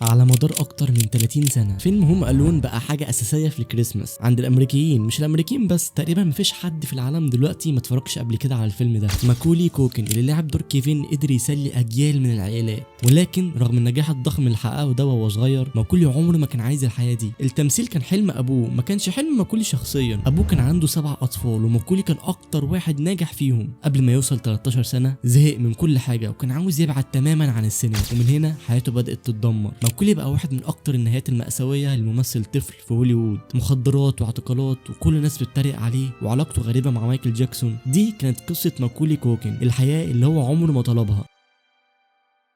على مدار اكتر من 30 سنه فيلم هوم الون بقى حاجه اساسيه في الكريسماس عند الامريكيين. مش الامريكيين بس، تقريبا مفيش حد في العالم دلوقتي ما اتفرجش قبل كده على الفيلم ده. ماكولي كوكن اللي لعب دور كيفن قدر يسلي اجيال من العائلات، ولكن رغم النجاح الضخم اللي حققه ده وهو صغير، ماكولي عمره ما كان عايز الحياه دي. التمثيل كان حلم ابوه، ما كانش حلم ماكولي شخصيا. ابوه كان عنده 7 اطفال وماكولي كان اكتر واحد ناجح فيهم. قبل ما يوصل 13 سنه زهق من كل حاجه وكان عاوز يبعد تماما عن السينما، ومن هنا حياته بدات تتدمر. ماكولي بقى واحد من اكتر النهايات المأساوية للممثل طفل في هوليوود، مخدرات واعتقالات وكل الناس بتتريق عليه، وعلاقته غريبة مع مايكل جاكسون. دي كانت قصة ماكولي كوكن، الحياة اللي هو عمره ما طلبها.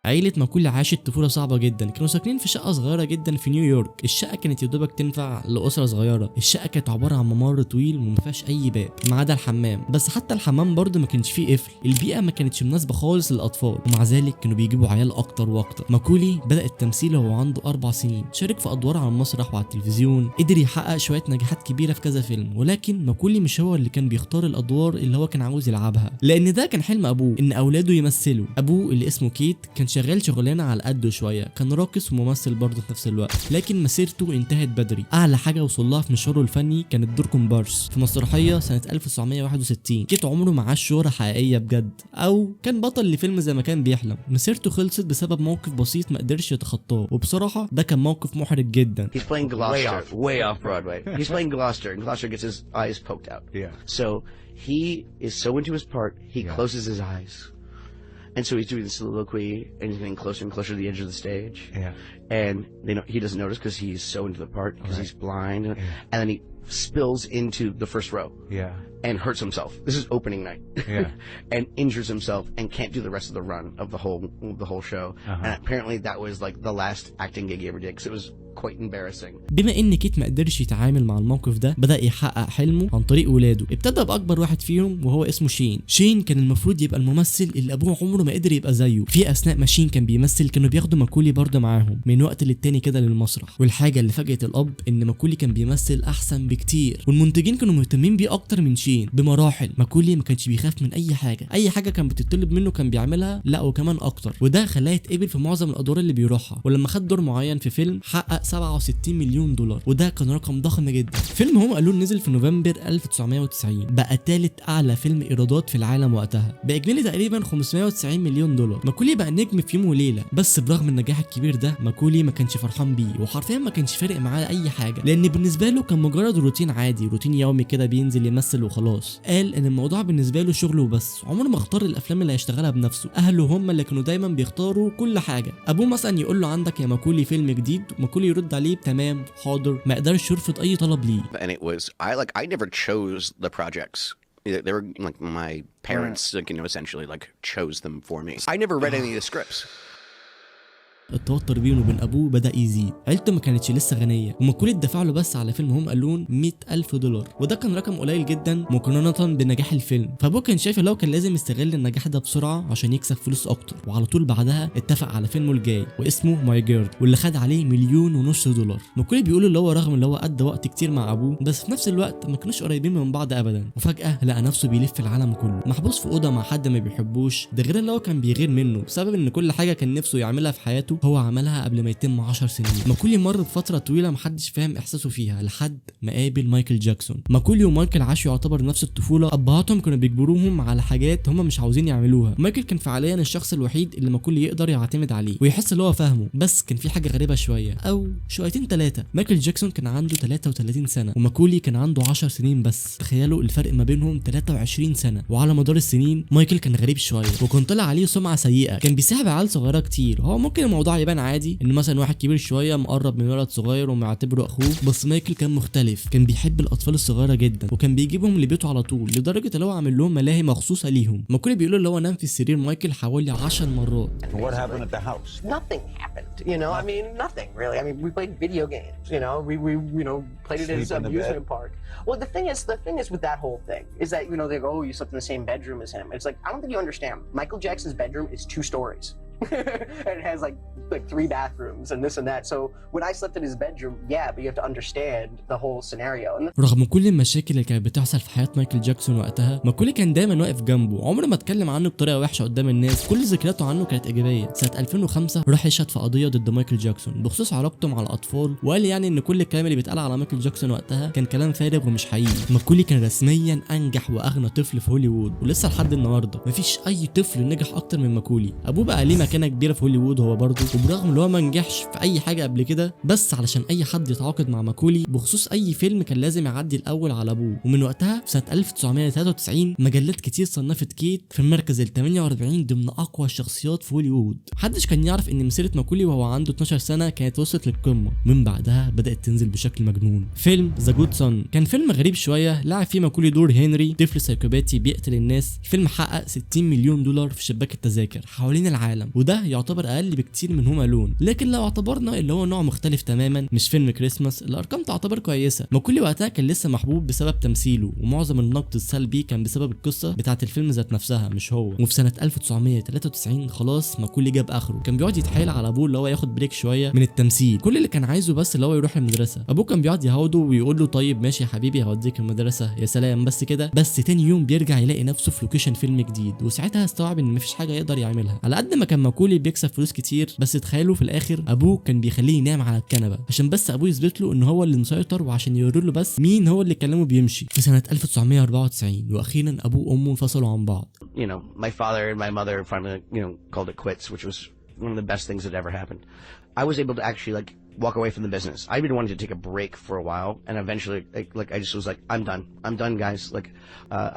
عيلة ماكولي عاشت طفولة صعبة جدا، كانوا ساكنين في شقة صغيرة جدا في نيويورك. الشقة كانت يدوبك تنفع لأسرة صغيرة. الشقة كانت عبارة عن ممر طويل ومفيهاش أي باب ما عدا الحمام، بس حتى الحمام برضه ما كانش فيه قفل. البيئة ما كانتش مناسبة خالص للأطفال، ومع ذلك كانوا بيجيبوا عيال أكتر وأكتر. ماكولي بدأ التمثيل وهو عنده 4 سنين، شارك في أدوار على المسرح وعلى التلفزيون، قدر يحقق شوية نجاحات كبيرة في كذا فيلم. ولكن ماكولي مش هو اللي كان بيختار الأدوار اللي هو كان عاوز يلعبها، لأن ده كان حلم أبوه إن أولاده يمثلوا. أبوه اللي اسمه كيت كان شغال شغلانة على قده شويه، كان راقص وممثل برضه في نفس الوقت، لكن مسيرته انتهت بدري. اعلى حاجه وصل لها في مشواره الفني كانت دور كومبارس في مسرحيه سنه 1961. كيت عمره ما عاش شهره حقيقيه بجد، او كان بطل لفيلم زي ما كان بيحلم. مسيرته خلصت بسبب موقف بسيط ما قدرش يتخطاه، وبصراحه ده كان موقف محرج جدا. He's playing Gloucester, way off Broadway. He's playing Gloucester, and Gloucester gets his eyes poked out. Yeah. So he is so into his part, he closes his eyes. And so he's doing the soliloquy, and he's getting closer and closer to the edge of the stage. Yeah. And he doesn't notice because he's so into the part, because he's blind. And then he spills into the first row. Yeah. And hurts himself. This is opening night. Yeah. And injures himself and can't do the rest of the run of the whole show. And apparently that was like the last acting gig he ever did, because it was quite embarrassing. بما ان كيت ما قدرش يتعامل مع الموقف ده، بدأ يحقق حلمه عن طريق ولاده. ابتدى باكبر واحد فيهم وهو اسمه شين. شين كان المفروض يبقى الممثل اللي ابوه عمره ما قدر يبقى زيه. في اثناء ما شين كان بيمثل كانوا بياخدوا ماكولي برضه معاهم من وقت للتاني كده للمسرح. والحاجه اللي فاجئت الاب ان ماكولي كان بيمثل احسن بكتير، والمنتجين كانوا مهتمين بيه اكتر من شين بمراحل. ماكولي ما كانش بيخاف من اي حاجه، اي حاجه كان بتطلب منه كان بيعملها، لا وكمان اكتر. وده خلاه يتقبل في معظم الادوار اللي بيروحها. ولما خد دور معين في فيلم حقق 67 مليون دولار، وده كان رقم ضخم جدا. فيلم هوم الون نزل في نوفمبر 1990، بقى ثالث اعلى فيلم ايرادات في العالم وقتها باجمالي تقريبا 590 مليون دولار. ماكولي بقى نجم في يوم وليله، بس برغم النجاح الكبير ده ماكولي ما كانش فرحان بيه، وحرفيا ما كانش فارق معاه اي حاجه، لان بالنسبه له كان مجرد روتين عادي، روتين يومي كده بينزل يمثل وخلاص. قال ان الموضوع بالنسبه له شغل وبس، عمره ما اختار الافلام اللي هيشتغلها بنفسه. اهله هم اللي كانوا دايما بيختاروا كل حاجه. ابوه مثلا يقول له عندك يا ماكولي فيلم جديد، ماكولي يرد عليه تمام حاضر، ما قدرش يرفض اي طلب ليه. And it was I never chose the projects. They were like my parents, essentially like chose them for me. I never read any of the scripts. التوتر بينه وبين ابوه بدأ يزيد. عيلته ما كانتش لسه غنيه، وماكولي اتدفع له بس على فيلم هوم الون 100,000 دولار، وده كان رقم قليل جدا مقارنه بنجاح الفيلم. فابوه كان شايف ان هو كان لازم يستغل النجاح ده بسرعه عشان يكسب فلوس اكتر. وعلى طول بعدها اتفق على فيلمه الجاي واسمه ماي جيرل، واللي خد عليه 1.5 مليون دولار. ماكولي بيقول اللي هو رغم اللي هو قضى وقت كتير مع ابوه، بس في نفس الوقت ما كانوش قريبين من بعض ابدا. وفجاه لقى نفسه بيلف العالم كله، محبوس في اوضه مع حد ما بيحبوش. ده غير اللي هو كان بيغير منه بسبب ان كل حاجه كان نفسه يعملها في حياته هو عملها قبل ما يتم 10 سنين. ماكولي مر بفتره طويله محدش فاهم احساسه فيها لحد ما قابل مايكل جاكسون. ماكولي ومايكل عاشوا يعتبر نفس الطفوله، ابهاتهم كانوا بيجبروهم على حاجات هم مش عاوزين يعملوها. مايكل كان فعليا الشخص الوحيد اللي ماكولي يقدر يعتمد عليه ويحس اللي هو فاهمه. بس كان في حاجه غريبه شويه او شويتين ثلاثه. مايكل جاكسون كان عنده 33 سنه وماكولي كان عنده 10 سنين بس. تخيلوا الفرق ما بينهم 23 سنه. وعلى مدار السنين مايكل كان غريب شويه وكان طلع عليه سمعه سيئه، كان بيساعد عيال صغيره كتير. هو ممكن الموضوع يبان عادي ان مثلا واحد كبير شويه مقرب من ولد صغير ومعتبره اخوه، بس مايكل كان مختلف. كان بيحب الاطفال الصغيره جدا وكان بيجيبهم لبيته على طول، لدرجه ان هو عامل لهم ملاهي مخصوصه ليهم. ماكولي بيقولوا اللي هو نام في السرير مايكل حوالي 10 مرات. What happened at the house? Nothing happened, I mean, nothing really. I mean, we played video games, we played it as an amusement park. Well, the thing is with that whole thing is that, they go, oh, you slept in the same bedroom as him. It's like, I don't think you understand. Michael Jackson's bedroom is 2 stories. and it has like 3 bathrooms and this and that. So when I slept in his bedroom, yeah, but you have to understand the whole scenario. رغم كل المشاكل اللي كانت بتحصل في حياة مايكل جاكسون وقتها، ماكولي كان دايما واقف جنبه، عمره ما اتكلم عنه بطريقة وحشة قدام الناس، كل ذكرياته عنه كانت إيجابية. سنة 2005 راح يشهد في قضية ضد مايكل جاكسون بخصوص علاقته مع الأطفال، وقال يعني إن كل الكلام اللي بيتقال على مايكل جاكسون وقتها كان كلام فارغ ومش حقيقي. ماكولي كان رسميا أنجح وأغنى طفل في هوليوود، ولسه لحد النهارده مفيش أي طفل نجح أكتر من ماكولي. أبوه بقى ليه مكانة كبيرة في هوليوود هو برضه، وبرغم إن هو ما نجحش في أي حاجة قبل كده، بس علشان أي حد يتعاقد مع ماكولي بخصوص أي فيلم كان لازم يعدي الأول على أبوه. ومن وقتها في سنة 1993 مجلات كتير صنفت كيت في المركز ال 48 ضمن أقوى الشخصيات في هوليوود. محدش كان يعرف إن مسيرة ماكولي وهو عنده 12 سنة كانت وصلت للقمة، من بعدها بدأت تنزل بشكل مجنون. فيلم ذا جود سون كان فيلم غريب شوية، لعب فيه ماكولي دور هنري، طفل سايكوباتي بيقتل الناس. الفيلم حقق 60 مليون دولار في شباك التذاكر حوالين العالم، وده يعتبر أقل بكتير من هوم ألون. لكن لو اعتبرنا اللي هو نوع مختلف تماما مش فيلم كريسماس، الأرقام تعتبر كويسة. ماكولي وقتها كان لسه محبوب بسبب تمثيله، ومعظم النقد السلبي كان بسبب القصة بتاعة الفيلم ذات نفسها مش هو. وفي سنة 1993 خلاص ماكولي جاب آخره، كان بيقعد يتحايل على أبوه اللي هو ياخد بريك شوية من التمثيل. كل اللي كان عايزه بس اللي هو يروح المدرسة. أبوه كان بيقعد يهوده ويقول له طيب ماشي يا حبيبي هوديك المدرسة، يا سلام بس كده. بس تاني يوم بيرجع يلاقي نفسه في لوكيشن فيلم جديد، وساعتها استوعب ان مفيش حاجة يقدر يعملها. على قد ما كان ماكولي بيكسب فلوس كتير، بس تخيلوا في الآخر أبوه كان بيخليه ينام على الكنبة عشان بس أبوه يثبت له ان هو اللي مسيطر، وعشان يوري له بس مين هو اللي كلامه بيمشي. في سنة 1994 وأخيرا أبوه وأمه انفصلوا عن بعض. You know, my father and my mother finally, called it quits, which was one of the best things that ever happened. I was able to actually walk away from the business. I've been wanting to take a break for a while, and eventually, I just was like, I'm done, guys.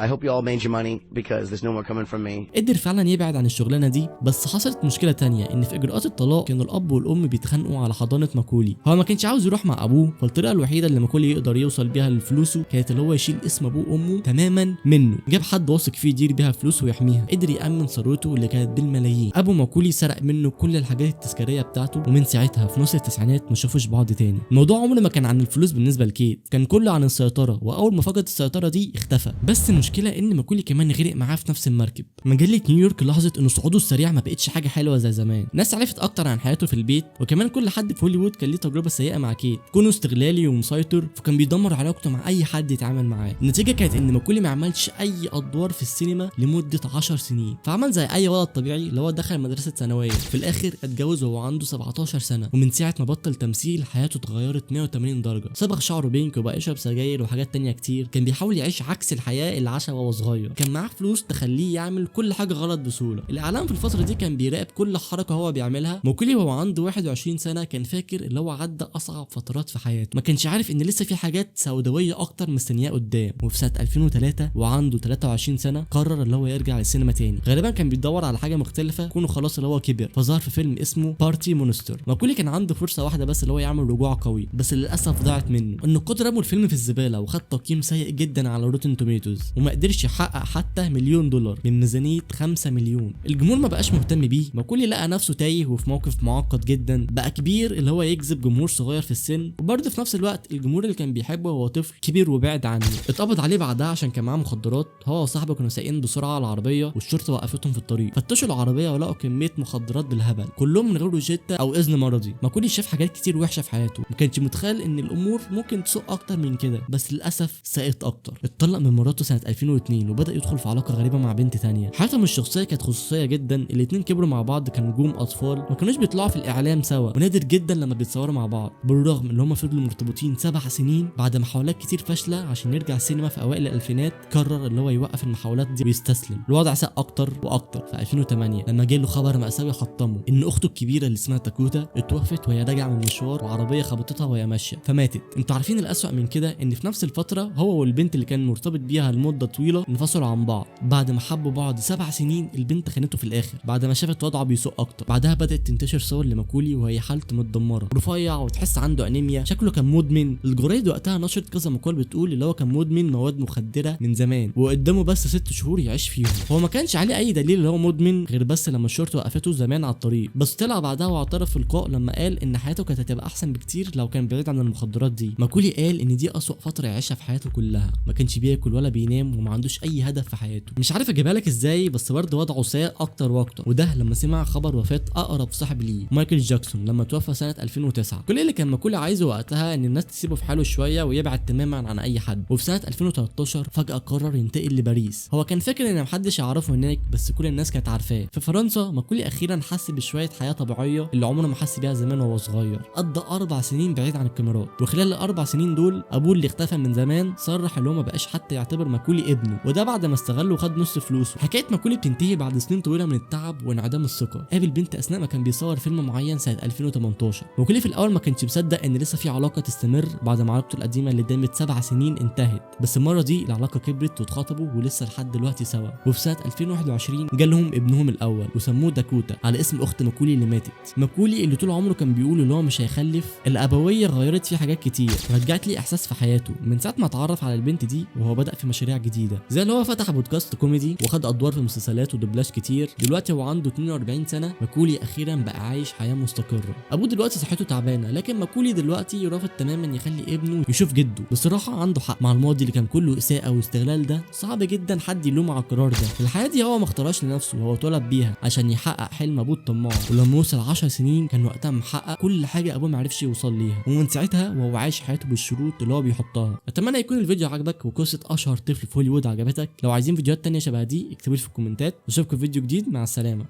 I hope you all made your money because there's no more coming from me. قدر فعلا يبعد عن الشغلانه دي، بس حصلت مشكله تانية، ان في اجراءات الطلاق كانوا الاب والام بيتخانقوا على حضانه ماكولي. هو ما كانش عاوز يروح مع ابوه، فالطريقه الوحيده اللي ماكولي يقدر يوصل بيها لفلوسه كانت اللي هو يشيل اسم ابوه وامه تماما منه. جاب حد واثق فيه يدير بيها فلوسه ويحميها، قدر يامن ثروته اللي كانت بالملايين. ابو ماكولي سرق منه كل الحاجات التذكاريه بتاعته، ومن ساعتها في نص التسعينات ما شافوش بعض تاني. الموضوع عمره ما كان عن الفلوس بالنسبه لكيت، كان كله عن السيطره، واول ما فقد السيطره دي اختفى. بس المشكله ان ماكولي كمان غرق معاه في نفس المركب. مجله نيويورك لاحظت ان صعوده السريع ما بقتش حاجه حلوه زي زمان، ناس عرفت اكتر عن حياته في البيت، وكمان كل حد في هوليوود كان ليه تجربه سيئه مع كيت، كونه استغلالي ومسيطر، فكان بيدمر علاقته مع اي حد يتعامل معاه. النتيجه كانت ان ماكولي ما عملش اي ادوار في السينما لمده 10 سنين، فعمل زي اي ولد طبيعي اللي هو دخل مدرسه ثانويه. في الاخر اتجوز وهو عنده 17 سنه، ومن ساعه ما بطل تمثيل حياته اتغيرت 180 درجه. صبغ شعره بينك وبقى يشرب سجاير وحاجات تانية كتير، كان بيحاول يعيش عكس الحياه اللي عاشها وهو صغير. كان معاه فلوس تخليه يعمل كل حاجه غلط بسهوله. الاعلام في الفتره دي كان بيراقب كل حركه هو بيعملها. ماكولي وهو عنده 21 سنه كان فاكر اللي هو عدى اصعب فترات في حياته، ما كانش عارف ان لسه في حاجات سوداويه اكتر مستنياه قدام. وفي سنه 2003 وعنده 23 سنه قرر اللي هو يرجع للسينما تاني. غالبا كان بيدور على حاجه مختلفه، كونه خلاص اللي هو كبر، فظهر في فيلم اسمه بارتي مونستر. ماكولي كان عنده فرصه واحده بس اللي هو يعمل رجوع قوي، بس للاسف ضاعت منه. النقاد رموا الفيلم في الزباله، وخد تقييم سيء جدا على روتن توميتوز، وما قدرش يحقق حتى $1 مليون من ميزانيه 5 مليون. الجمهور ما بقاش مهتم بيه. ماكولي لقى نفسه تايه وفي موقف معقد جدا، بقى كبير اللي هو يجذب جمهور صغير في السن، وبرضه في نفس الوقت الجمهور اللي كان بيحبه وهو طفل كبير وبعد عنه. اتقبض عليه بعدها عشان كان معاه مخدرات. هو وصاحبه كانوا سايقين بسرعه على العربيه، والشرطه وقفتهم في الطريق، فتشوا العربيه ولقوا كميه مخدرات بالهبل، كلهم من غير روجيتا او اذن مرضي. ماكولي شاف حاجات كتير وحشه في حياته، ما كانش متخيل ان الامور ممكن تسوء اكتر من كده، بس للاسف ساءت اكتر. اتطلق من مراته سنه 2002 وبدا يدخل في علاقه غريبه مع بنت تانية. حياتهم الشخصيه كانت خصوصيه جدا، الاتنين كبروا مع بعض، كانوا نجوم اطفال، ما كانوش بيطلعوا في الاعلام سوا، ونادر جدا لما بيتصوروا مع بعض. بالرغم ان هم فضلوا مرتبطين 7 سنين، بعد محاولات كتير فاشله عشان يرجع السينما في اوائل الالفينات قرر اللي هو يوقف المحاولات دي ويستسلم. الوضع ساء اكتر واكتر في 2008 لما جاله خبر مأساوي حطمه، ان اخته الكبيره اللي اسمها تاكوتا اتوفت وهي راجعه من مشوار، وعربيه خبطتها وهي ماشيه فماتت. انتوا عارفين الاسوأ من كده ان في نفس الفتره هو والبنت اللي كان مرتبط بيها لمده طويله انفصلوا عن بعض. بعد ما حبوا بعض 7 سنين البنت خانته في الاخر بعد ما شافت وضعه بيسوء اكتر. بعدها بدات تنتشر صور لماكولي وهي حالته متدمره، رفيع وتحس عنده انيميا، شكله كان مدمن. الجرايد وقتها نشرت كذا مقال بتقول اللي هو كان مدمن مواد مخدره من زمان، وقدامه بس 6 شهور يعيش فيهم. هو ما كانش عليه اي دليل اللي هو مدمن غير بس لما الشرطه وقفته زمان على الطريق، بس طلع بعدها واعترف في لقاء لما قال ان حياته كانت كانت هتبقى احسن بكتير لو كان بعيد عن المخدرات دي. ماكولي قال ان دي اسوأ فتره يعيشها في حياته كلها، ما كانش بياكل ولا بينام وما عندوش اي هدف في حياته. مش عارف اجيبها لك ازاي، بس برضه وضعه ساء اكتر واكتر، وده لما سمع خبر وفاه اقرب صاحب ليه مايكل جاكسون لما توفى سنه 2009. كل اللي كان ماكولي عايزه وقتها ان الناس تسيبه في حاله شويه ويبعد تماما عن اي حد. وفي سنه 2013 فجاه قرر ينتقل لباريس. هو كان فاكر ان محدش يعرفه هناك، بس كل الناس كانت عارفاه. في فرنسا ماكولي اخيرا حس بشويه حياه طبيعيه اللي عمره ما حس بيها زمان وهو صغير. قضى 4 سنين بعيد عن الكاميرات، وخلال ال4 سنين دول ابوه اللي اختفى من زمان صرح ان هو ما بقاش حتى يعتبر ماكولي ابنه، وده بعد ما استغله وخد نص فلوسه. حكايه ماكولي بتنتهي بعد سنين طويله من التعب وانعدام الثقه. قابل بنت اثناء ما كان بيصور فيلم معين سنه 2018. ماكولي في الاول ما كانش مصدق ان لسه في علاقه تستمر بعد ما علاقته القديمه اللي دامت 7 سنين انتهت، بس المره دي العلاقه كبرت واتخطبوا ولسه لحد دلوقتي سوا. وفي سنه 2021 جالهم ابنهم الاول وسموه داكوتا على اسم اخت ماكولي اللي ماتت. ماكولي اللي طول عمره كان بيقول ان هو مش هيخلف، الابويه غيرت فيه حاجات كتير، رجعت لي احساس في حياته من ساعه ما اتعرف على البنت دي وهو بدا في مشاريع جديده، زي اللي هو فتح بودكاست كوميدي وخد ادوار في مسلسلات ودبلاج كتير. دلوقتي هو عنده 42 سنه. ماكولي اخيرا بقى عايش حياه مستقره. ابوه دلوقتي صحته تعبانه، لكن ماكولي دلوقتي رافض تماما يخلي ابنه يشوف جده. بصراحه عنده حق، مع الماضي اللي كان كله اساءه واستغلال ده صعب جدا حد يلوم على القرار ده. الحياه دي هو ما اختارهاش لنفسه، هو اتولد بيها عشان يحقق حلم ابوه الطماع، ولما وصل 10 سنين كان وقتها محقق كل حاجه ابوه ما عرفش يوصل ليها، ومن ساعتها وهو عايش حياته بالشروط اللي هو بيحطها. اتمنى يكون الفيديو عجبك وقصه اشهر طفل في هوليوود عجبتك. لو عايزين فيديوهات تانية شبه دي اكتبوا لي في الكومنتات. اشوفكم في فيديو جديد، مع السلامه.